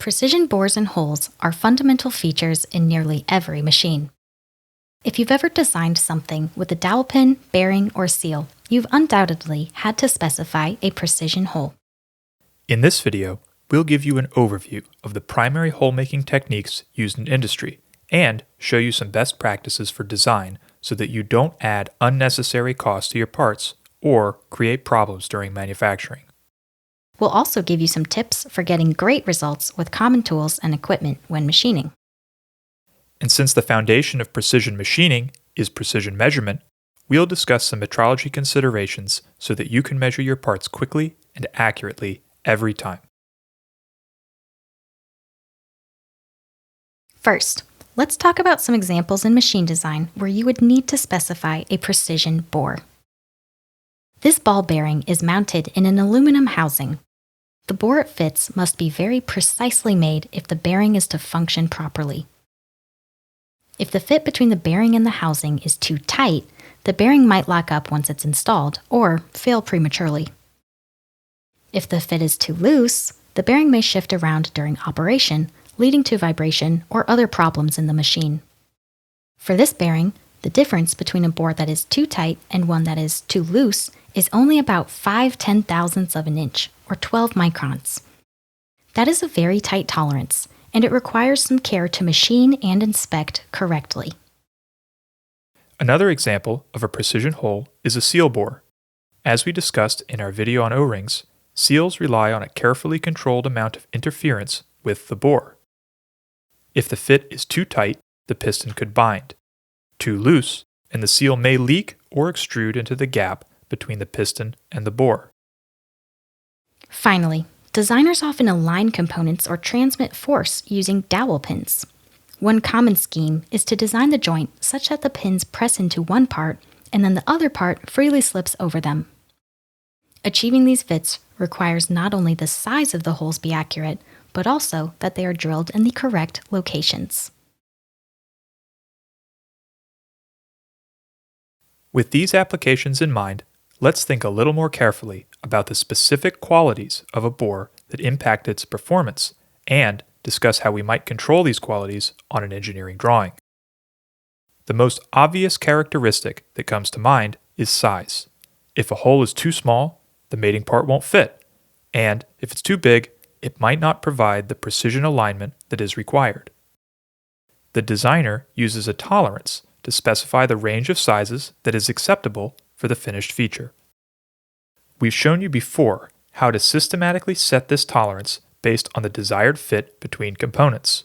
Precision bores and holes are fundamental features in nearly every machine. If you've ever designed something with a dowel pin, bearing, or seal, you've undoubtedly had to specify a precision hole. In this video, we'll give you an overview of the primary hole-making techniques used in industry and show you some best practices for design so that you don't add unnecessary costs to your parts or create problems during manufacturing. We'll also give you some tips for getting great results with common tools and equipment when machining. And since the foundation of precision machining is precision measurement, we'll discuss some metrology considerations so that you can measure your parts quickly and accurately every time. First, let's talk about some examples in machine design where you would need to specify a precision bore. This ball bearing is mounted in an aluminum housing. The bore it fits must be very precisely made if the bearing is to function properly. If the fit between the bearing and the housing is too tight, the bearing might lock up once it's installed or fail prematurely. If the fit is too loose, the bearing may shift around during operation, leading to vibration or other problems in the machine. For this bearing, the difference between a bore that is too tight and one that is too loose is only about 5/10,000ths of an inch, or 12 microns. That is a very tight tolerance, and it requires some care to machine and inspect correctly. Another example of a precision hole is a seal bore. As we discussed in our video on O-rings, seals rely on a carefully controlled amount of interference with the bore. If the fit is too tight, the piston could bind. Too loose, and the seal may leak or extrude into the gap between the piston and the bore. Finally, designers often align components or transmit force using dowel pins. One common scheme is to design the joint such that the pins press into one part and then the other part freely slips over them. Achieving these fits requires not only the size of the holes be accurate, but also that they are drilled in the correct locations. With these applications in mind, let's think a little more carefully about the specific qualities of a bore that impact its performance and discuss how we might control these qualities on an engineering drawing. The most obvious characteristic that comes to mind is size. If a hole is too small, the mating part won't fit, and if it's too big, it might not provide the precision alignment that is required. The designer uses a tolerance to specify the range of sizes that is acceptable for the finished feature. We've shown you before how to systematically set this tolerance based on the desired fit between components.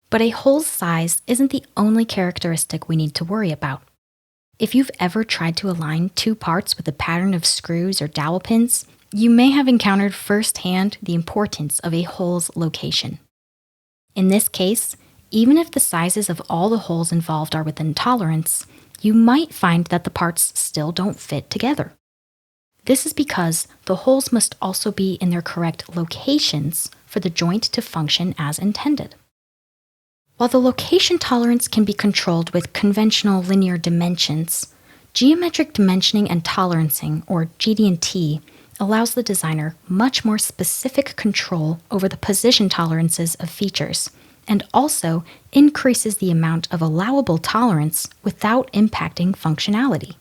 But a hole's size isn't the only characteristic we need to worry about. If you've ever tried to align two parts with a pattern of screws or dowel pins, you may have encountered firsthand the importance of a hole's location. In this case, even if the sizes of all the holes involved are within tolerance, you might find that the parts still don't fit together. This is because the holes must also be in their correct locations for the joint to function as intended. While the location tolerance can be controlled with conventional linear dimensions, geometric dimensioning and tolerancing, or GD&T, allows the designer much more specific control over the position tolerances of features, and also increases the amount of allowable tolerance without impacting functionality.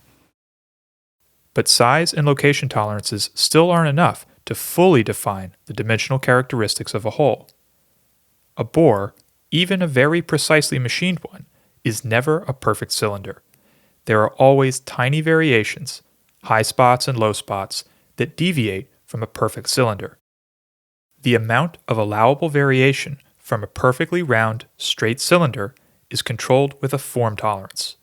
But size and location tolerances still aren't enough to fully define the dimensional characteristics of a hole. A bore, even a very precisely machined one, is never a perfect cylinder. There are always tiny variations, high spots and low spots, that deviate from a perfect cylinder. The amount of allowable variation from a perfectly round, straight cylinder is controlled with a form tolerance.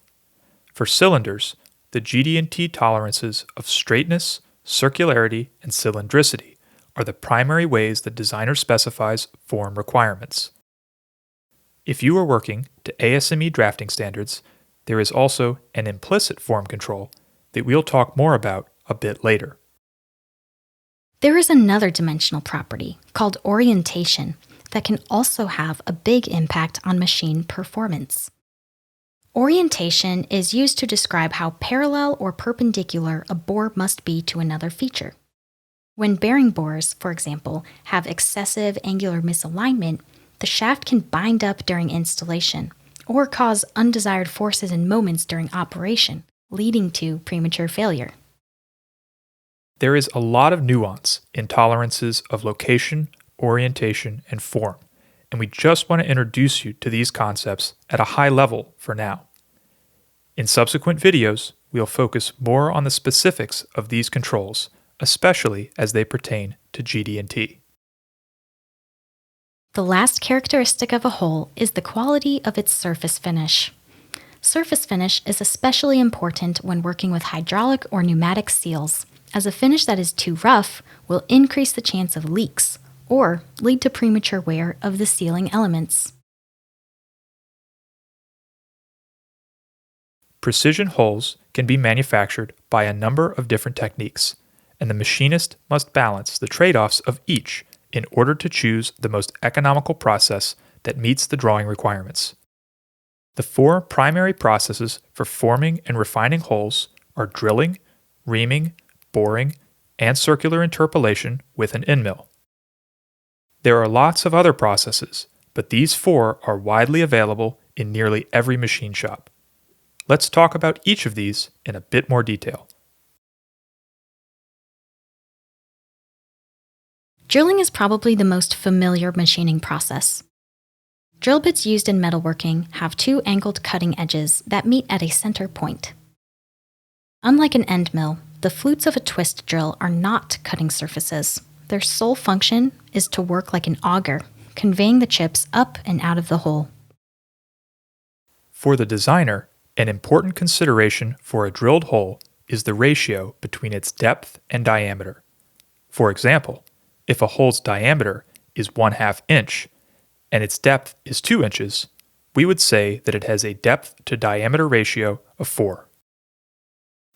For cylinders, the GD&T tolerances of straightness, circularity, and cylindricity are the primary ways the designer specifies form requirements. If you are working to ASME drafting standards, there is also an implicit form control that we'll talk more about a bit later. There is another dimensional property called orientation that can also have a big impact on machine performance. Orientation is used to describe how parallel or perpendicular a bore must be to another feature. When bearing bores, for example, have excessive angular misalignment, the shaft can bind up during installation or cause undesired forces and moments during operation, leading to premature failure. There is a lot of nuance in tolerances of location, orientation, and form, and we just want to introduce you to these concepts at a high level for now. In subsequent videos, we'll focus more on the specifics of these controls, especially as they pertain to GD&T. The last characteristic of a hole is the quality of its surface finish. Surface finish is especially important when working with hydraulic or pneumatic seals, as a finish that is too rough will increase the chance of leaks or lead to premature wear of the sealing elements. Precision holes can be manufactured by a number of different techniques, and the machinist must balance the trade-offs of each in order to choose the most economical process that meets the drawing requirements. The four primary processes for forming and refining holes are drilling, reaming, boring, and circular interpolation with an end mill. There are lots of other processes, but these four are widely available in nearly every machine shop. Let's talk about each of these in a bit more detail. Drilling is probably the most familiar machining process. Drill bits used in metalworking have two angled cutting edges that meet at a center point. Unlike an end mill, the flutes of a twist drill are not cutting surfaces. Their sole function is to work like an auger, conveying the chips up and out of the hole. For the designer, an important consideration for a drilled hole is the ratio between its depth and diameter. For example, if a hole's diameter is 1/2 inch and its depth is 2 inches, we would say that it has a depth to diameter ratio of 4.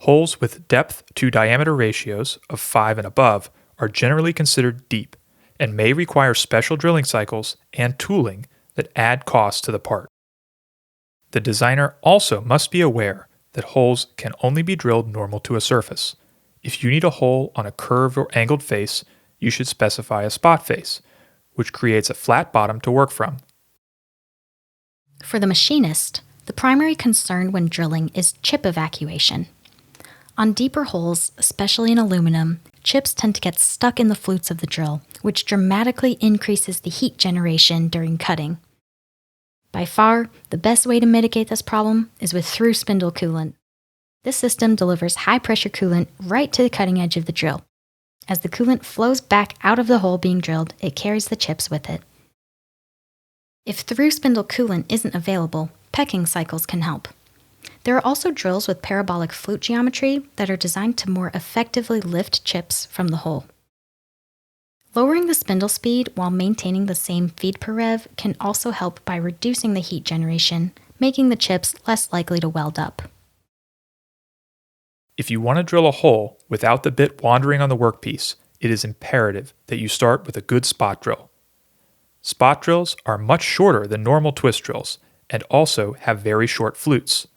Holes with depth to diameter ratios of 5 and above are generally considered deep and may require special drilling cycles and tooling that add cost to the part. The designer also must be aware that holes can only be drilled normal to a surface. If you need a hole on a curved or angled face, you should specify a spot face, which creates a flat bottom to work from. For the machinist, the primary concern when drilling is chip evacuation. On deeper holes, especially in aluminum, chips tend to get stuck in the flutes of the drill, which dramatically increases the heat generation during cutting. By far, the best way to mitigate this problem is with through-spindle coolant. This system delivers high-pressure coolant right to the cutting edge of the drill. As the coolant flows back out of the hole being drilled, it carries the chips with it. If through-spindle coolant isn't available, pecking cycles can help. There are also drills with parabolic flute geometry that are designed to more effectively lift chips from the hole. Lowering the spindle speed while maintaining the same feed per rev can also help by reducing the heat generation, making the chips less likely to weld up. If you want to drill a hole without the bit wandering on the workpiece, it is imperative that you start with a good spot drill. Spot drills are much shorter than normal twist drills and also have very short flutes.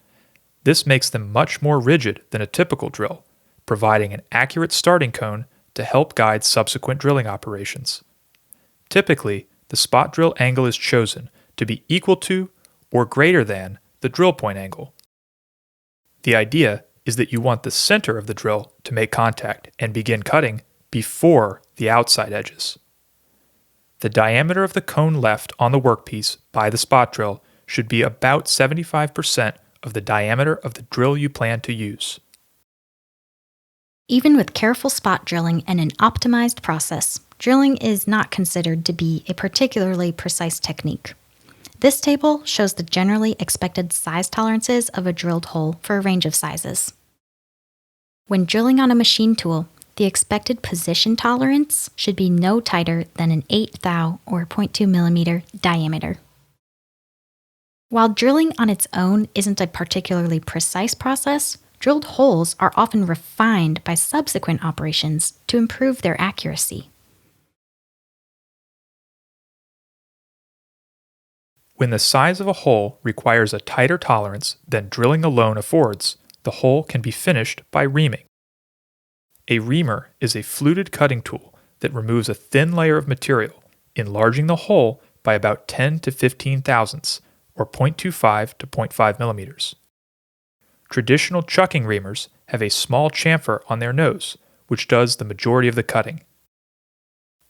This makes them much more rigid than a typical drill, providing an accurate starting cone to help guide subsequent drilling operations. Typically, the spot drill angle is chosen to be equal to or greater than the drill point angle. The idea is that you want the center of the drill to make contact and begin cutting before the outside edges. The diameter of the cone left on the workpiece by the spot drill should be about 75% of the diameter of the drill you plan to use. Even with careful spot drilling and an optimized process, drilling is not considered to be a particularly precise technique. This table shows the generally expected size tolerances of a drilled hole for a range of sizes. When drilling on a machine tool, the expected position tolerance should be no tighter than an 1/8 thou or 0.2 millimeter diameter. While drilling on its own isn't a particularly precise process, drilled holes are often refined by subsequent operations to improve their accuracy. When the size of a hole requires a tighter tolerance than drilling alone affords, the hole can be finished by reaming. A reamer is a fluted cutting tool that removes a thin layer of material, enlarging the hole by about 10 to 15 thousandths, or 0.25 to 0.5 millimeters. Traditional chucking reamers have a small chamfer on their nose, which does the majority of the cutting.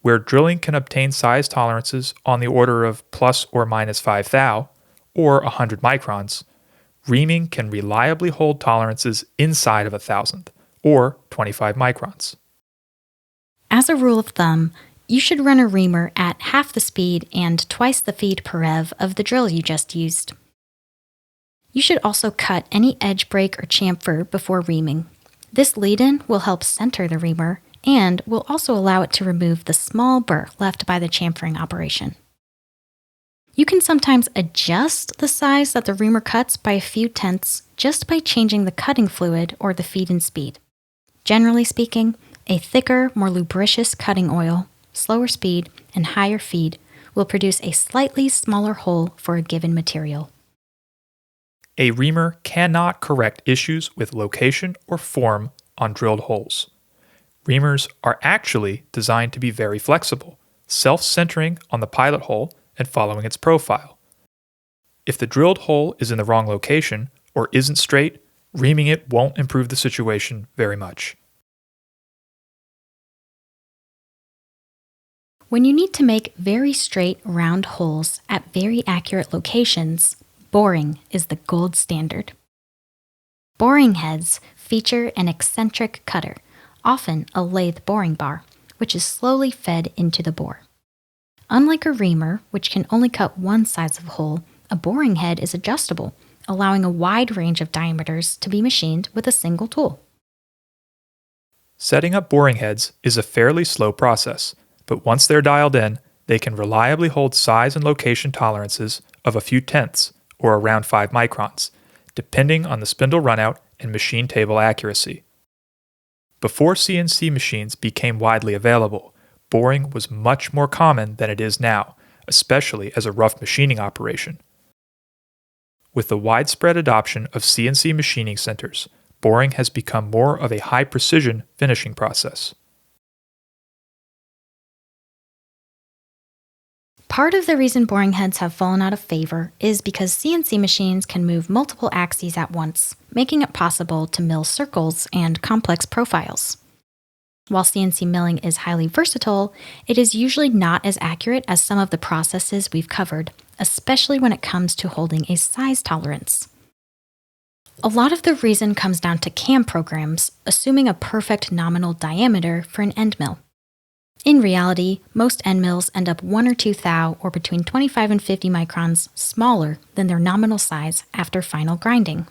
Where drilling can obtain size tolerances on the order of plus or minus 5 thou, or 100 microns, reaming can reliably hold tolerances inside of a thousandth, or 25 microns. As a rule of thumb, you should run a reamer at half the speed and twice the feed per rev of the drill you just used. You should also cut any edge break or chamfer before reaming. This lead-in will help center the reamer and will also allow it to remove the small burr left by the chamfering operation. You can sometimes adjust the size that the reamer cuts by a few tenths just by changing the cutting fluid or the feed-in speed. Generally speaking, a thicker, more lubricious cutting oil, slower speed, and higher feed will produce a slightly smaller hole for a given material. A reamer cannot correct issues with location or form on drilled holes. Reamers are actually designed to be very flexible, self-centering on the pilot hole and following its profile. If the drilled hole is in the wrong location or isn't straight, reaming it won't improve the situation very much. When you need to make very straight, round holes at very accurate locations, boring is the gold standard. Boring heads feature an eccentric cutter, often a lathe boring bar, which is slowly fed into the bore. Unlike a reamer, which can only cut one size of hole, a boring head is adjustable, allowing a wide range of diameters to be machined with a single tool. Setting up boring heads is a fairly slow process, but once they're dialed in, they can reliably hold size and location tolerances of a few tenths, or around 5 microns, depending on the spindle runout and machine table accuracy. Before CNC machines became widely available, boring was much more common than it is now, especially as a rough machining operation. With the widespread adoption of CNC machining centers, boring has become more of a high-precision finishing process. Part of the reason boring heads have fallen out of favor is because CNC machines can move multiple axes at once, making it possible to mill circles and complex profiles. While CNC milling is highly versatile, it is usually not as accurate as some of the processes we've covered, especially when it comes to holding a size tolerance. A lot of the reason comes down to CAM programs, assuming a perfect nominal diameter for an end mill. In reality, most end mills end up 1 or 2 thou, or between 25 and 50 microns, smaller than their nominal size after final grinding.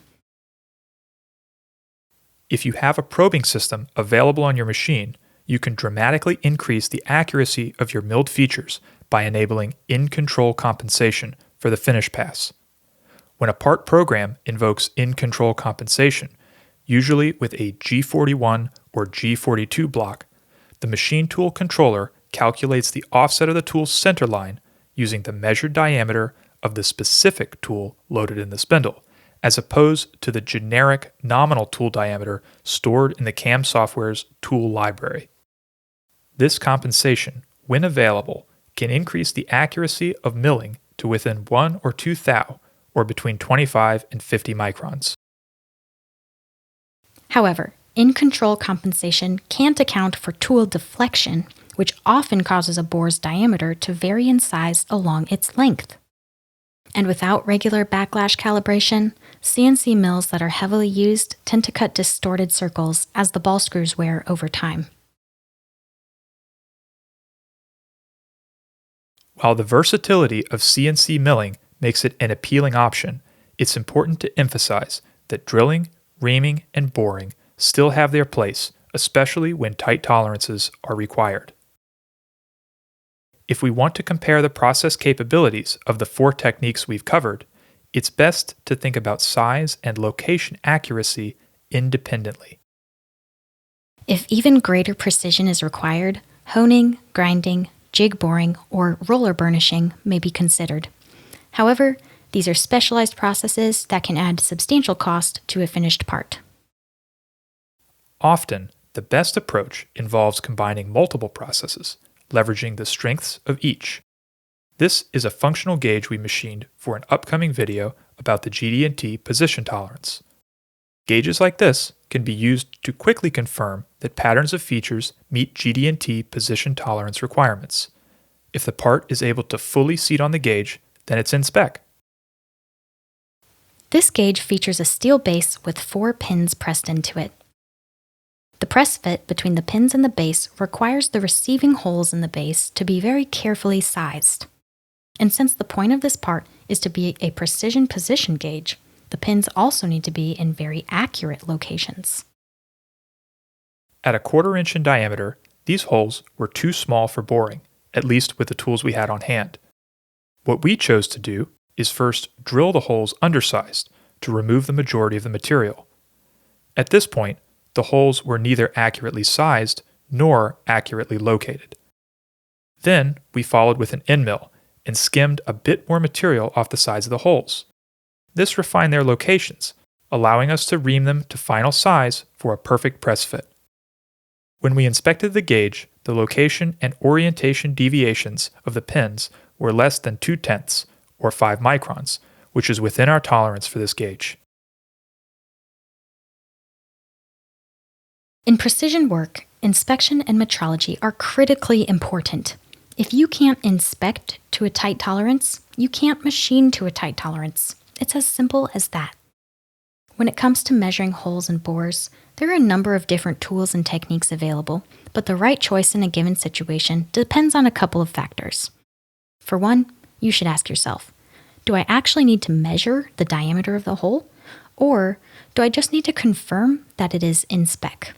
If you have a probing system available on your machine, you can dramatically increase the accuracy of your milled features by enabling in-control compensation for the finish pass. When a part program invokes in-control compensation, usually with a G41 or G42 block, the machine tool controller calculates the offset of the tool's center line using the measured diameter of the specific tool loaded in the spindle, as opposed to the generic nominal tool diameter stored in the CAM software's tool library. This compensation, when available, can increase the accuracy of milling to within 1 or 2 thou, or between 25 and 50 microns. However, in-control compensation can't account for tool deflection, which often causes a bore's diameter to vary in size along its length. And without regular backlash calibration, CNC mills that are heavily used tend to cut distorted circles as the ball screws wear over time. While the versatility of CNC milling makes it an appealing option, it's important to emphasize that drilling, reaming, and boring still have their place, especially when tight tolerances are required. If we want to compare the process capabilities of the 4 techniques we've covered, it's best to think about size and location accuracy independently. If even greater precision is required, honing, grinding, jig boring, or roller burnishing may be considered. However, these are specialized processes that can add substantial cost to a finished part. Often, the best approach involves combining multiple processes, leveraging the strengths of each. This is a functional gauge we machined for an upcoming video about the GD&T position tolerance. Gauges like this can be used to quickly confirm that patterns of features meet GD&T position tolerance requirements. If the part is able to fully seat on the gauge, then it's in spec. This gauge features a steel base with 4 pins pressed into it. The press fit between the pins and the base requires the receiving holes in the base to be very carefully sized. And since the point of this part is to be a precision position gauge, the pins also need to be in very accurate locations. At a 1/4 inch in diameter, these holes were too small for boring, at least with the tools we had on hand. What we chose to do is first drill the holes undersized to remove the majority of the material. At this point, the holes were neither accurately sized nor accurately located. Then we followed with an end mill and skimmed a bit more material off the sides of the holes. This refined their locations, allowing us to ream them to final size for a perfect press fit. When we inspected the gauge, the location and orientation deviations of the pins were less than 2/10, or 5 microns, which is within our tolerance for this gauge. In precision work, inspection and metrology are critically important. If you can't inspect to a tight tolerance, you can't machine to a tight tolerance. It's as simple as that. When it comes to measuring holes and bores, there are a number of different tools and techniques available, but the right choice in a given situation depends on a couple of factors. For one, you should ask yourself, do I actually need to measure the diameter of the hole, or do I just need to confirm that it is in spec?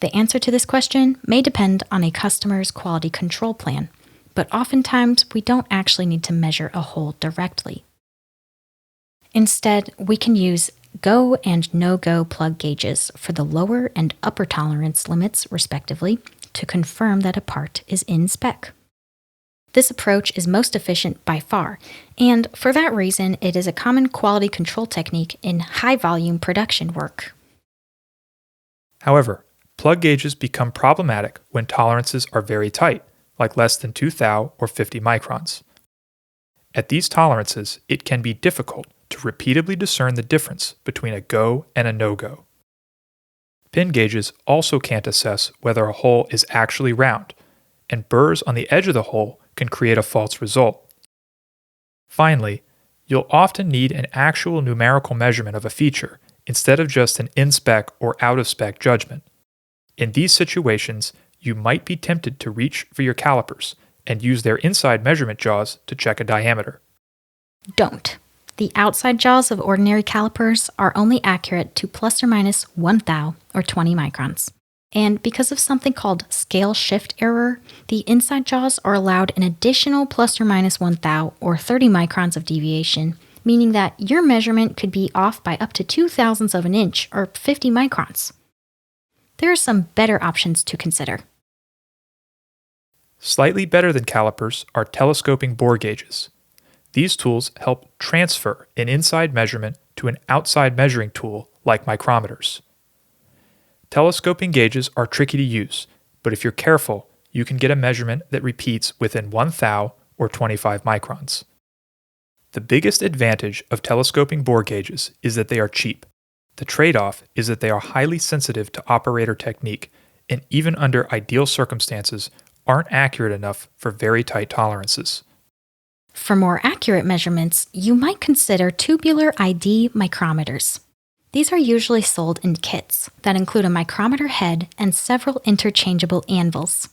The answer to this question may depend on a customer's quality control plan, but oftentimes we don't actually need to measure a hole directly. Instead, we can use go and no-go plug gauges for the lower and upper tolerance limits, respectively, to confirm that a part is in spec. This approach is most efficient by far, and for that reason, it is a common quality control technique in high-volume production work. However, plug gauges become problematic when tolerances are very tight, like less than 2 thou or 50 microns. At these tolerances, it can be difficult to repeatedly discern the difference between a go and a no-go. Pin gauges also can't assess whether a hole is actually round, and burrs on the edge of the hole can create a false result. Finally, you'll often need an actual numerical measurement of a feature instead of just an in-spec or out-of-spec judgment. In these situations, you might be tempted to reach for your calipers and use their inside measurement jaws to check a diameter. Don't. The outside jaws of ordinary calipers are only accurate to plus or minus 1 thou or 20 microns. And because of something called scale shift error, the inside jaws are allowed an additional plus or minus 1 thou or 30 microns of deviation, meaning that your measurement could be off by up to 0.02 of an inch or 50 microns. There are some better options to consider. Slightly better than calipers are telescoping bore gauges. These tools help transfer an inside measurement to an outside measuring tool like micrometers. Telescoping gauges are tricky to use, but if you're careful, you can get a measurement that repeats within 1 thou or 25 microns. The biggest advantage of telescoping bore gauges is that they are cheap. The trade-off is that they are highly sensitive to operator technique, and even under ideal circumstances, aren't accurate enough for very tight tolerances. For more accurate measurements, you might consider Tubular ID Micrometers. These are usually sold in kits that include a micrometer head and several interchangeable anvils.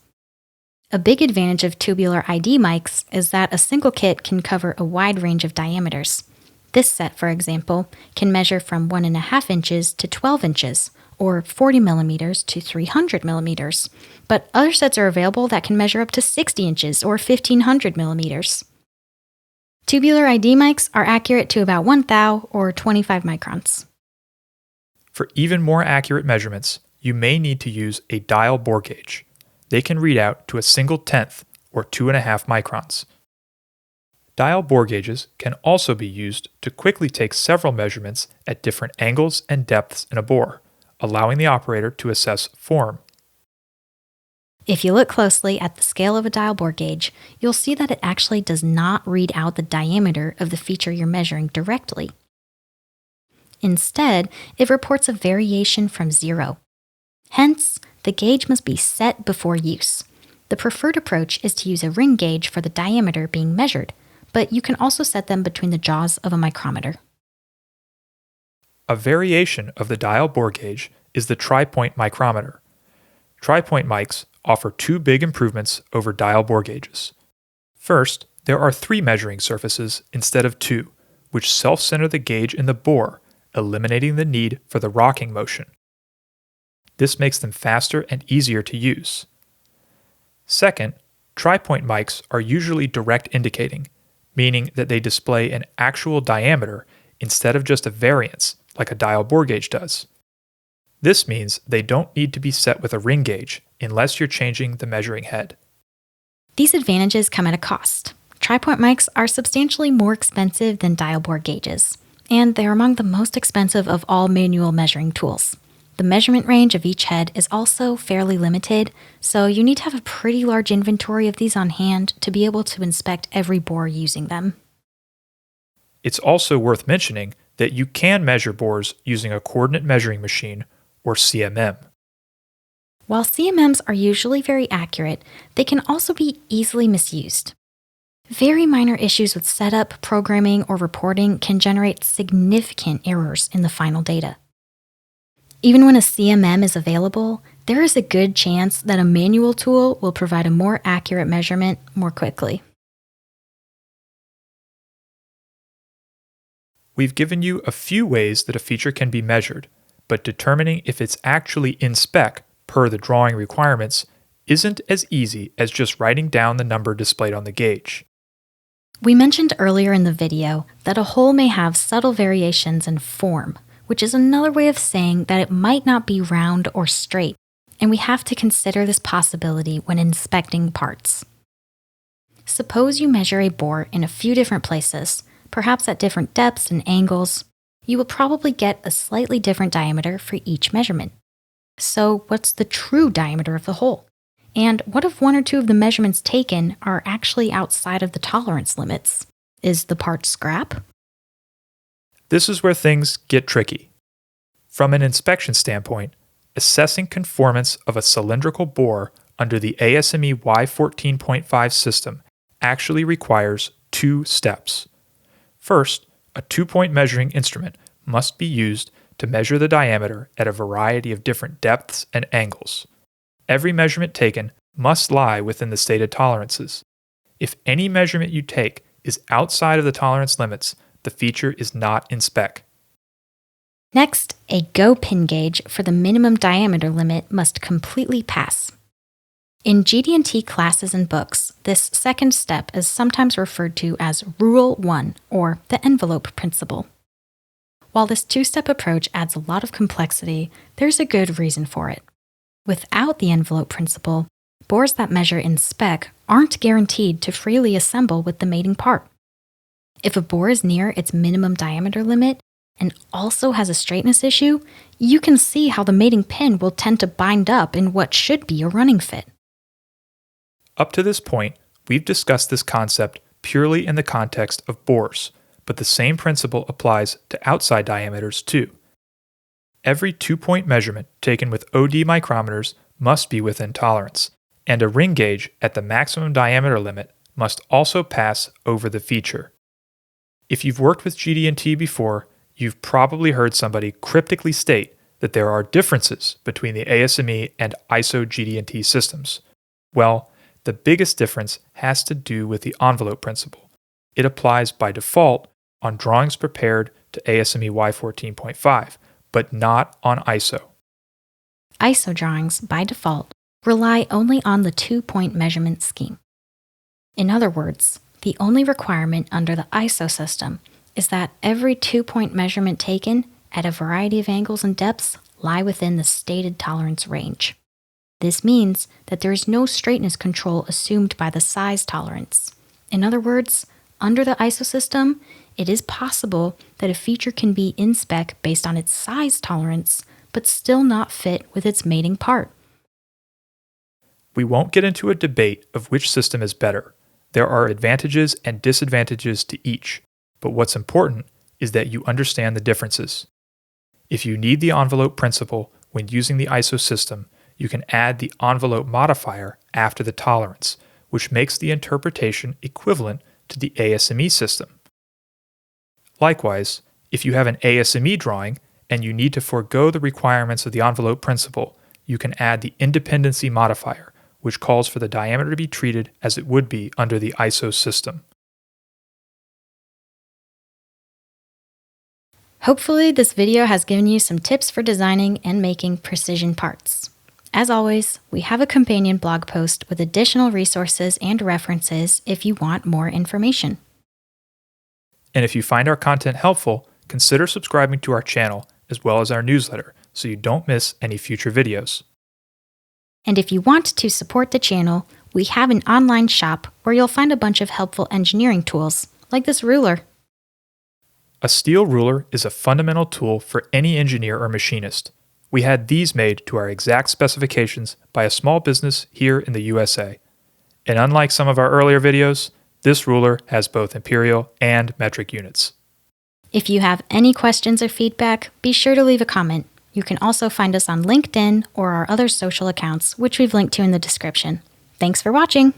A big advantage of Tubular ID mics is that a single kit can cover a wide range of diameters. This set, for example, can measure from 1.5 inches to 12 inches, or 40 millimeters to 300 millimeters, but other sets are available that can measure up to 60 inches or 1,500 millimeters. Tubular ID mics are accurate to about 1 thou or 25 microns. For even more accurate measurements, you may need to use a dial bore gauge. They can read out to a single tenth or 2.5 microns. Dial bore gauges can also be used to quickly take several measurements at different angles and depths in a bore, allowing the operator to assess form. If you look closely at the scale of a dial bore gauge, you'll see that it actually does not read out the diameter of the feature you're measuring directly. Instead, it reports a variation from 0. Hence, the gauge must be set before use. The preferred approach is to use a ring gauge for the diameter being measured, but you can also set them between the jaws of a micrometer. A variation of the dial bore gauge is the tri-point micrometer. Tri-point mics offer two big improvements over dial bore gauges. First, there are 3 measuring surfaces instead of 2, which self-center the gauge in the bore, eliminating the need for the rocking motion. This makes them faster and easier to use. Second, tri-point mics are usually direct indicating, meaning that they display an actual diameter instead of just a variance like a dial bore gauge does. This means they don't need to be set with a ring gauge unless you're changing the measuring head. These advantages come at a cost. Tri-point mics are substantially more expensive than dial bore gauges, and they're among the most expensive of all manual measuring tools. The measurement range of each head is also fairly limited, so you need to have a pretty large inventory of these on hand to be able to inspect every bore using them. It's also worth mentioning that you can measure bores using a coordinate measuring machine, or CMM. While CMMs are usually very accurate, they can also be easily misused. Very minor issues with setup, programming, or reporting can generate significant errors in the final data. Even when a CMM is available, there is a good chance that a manual tool will provide a more accurate measurement more quickly. We've given you a few ways that a feature can be measured, but determining if it's actually in spec per the drawing requirements isn't as easy as just writing down the number displayed on the gauge. We mentioned earlier in the video that a hole may have subtle variations in form, which is another way of saying that it might not be round or straight, and we have to consider this possibility when inspecting parts. Suppose you measure a bore in a few different places, perhaps at different depths and angles. You will probably get a slightly different diameter for each measurement. So what's the true diameter of the hole? And what if 1 or 2 of the measurements taken are actually outside of the tolerance limits? Is the part scrap? This is where things get tricky. From an inspection standpoint, assessing conformance of a cylindrical bore under the ASME Y14.5 system actually requires 2 steps. First, a 2-point measuring instrument must be used to measure the diameter at a variety of different depths and angles. Every measurement taken must lie within the stated tolerances. If any measurement you take is outside of the tolerance limits, the feature is not in spec. Next, a go pin gauge for the minimum diameter limit must completely pass. In GD&T classes and books, this second step is sometimes referred to as Rule 1, or the envelope principle. While this 2-step approach adds a lot of complexity, there's a good reason for it. Without the envelope principle, bores that measure in spec aren't guaranteed to freely assemble with the mating part. If a bore is near its minimum diameter limit and also has a straightness issue, you can see how the mating pin will tend to bind up in what should be a running fit. Up to this point, we've discussed this concept purely in the context of bores, but the same principle applies to outside diameters too. Every 2-point measurement taken with OD micrometers must be within tolerance, and a ring gauge at the maximum diameter limit must also pass over the feature. If you've worked with GD&T before, you've probably heard somebody cryptically state that there are differences between the ASME and ISO GD&T systems. Well, the biggest difference has to do with the envelope principle. It applies by default on drawings prepared to ASME Y14.5, but not on ISO. ISO drawings, by default, rely only on the 2-point measurement scheme. In other words, the only requirement under the ISO system is that every 2-point measurement taken at a variety of angles and depths lie within the stated tolerance range. This means that there is no straightness control assumed by the size tolerance. In other words, under the ISO system, it is possible that a feature can be in spec based on its size tolerance, but still not fit with its mating part. We won't get into a debate of which system is better. There are advantages and disadvantages to each, but what's important is that you understand the differences. If you need the envelope principle when using the ISO system, you can add the envelope modifier after the tolerance, which makes the interpretation equivalent to the ASME system. Likewise, if you have an ASME drawing and you need to forego the requirements of the envelope principle, you can add the independency modifier, which calls for the diameter to be treated as it would be under the ISO system. Hopefully, this video has given you some tips for designing and making precision parts. As always, we have a companion blog post with additional resources and references if you want more information. And if you find our content helpful, consider subscribing to our channel as well as our newsletter so you don't miss any future videos. And if you want to support the channel, we have an online shop where you'll find a bunch of helpful engineering tools, like this ruler. A steel ruler is a fundamental tool for any engineer or machinist. We had these made to our exact specifications by a small business here in the USA. And unlike some of our earlier videos, this ruler has both imperial and metric units. If you have any questions or feedback, be sure to leave a comment. You can also find us on LinkedIn or our other social accounts, which we've linked to in the description. Thanks for watching!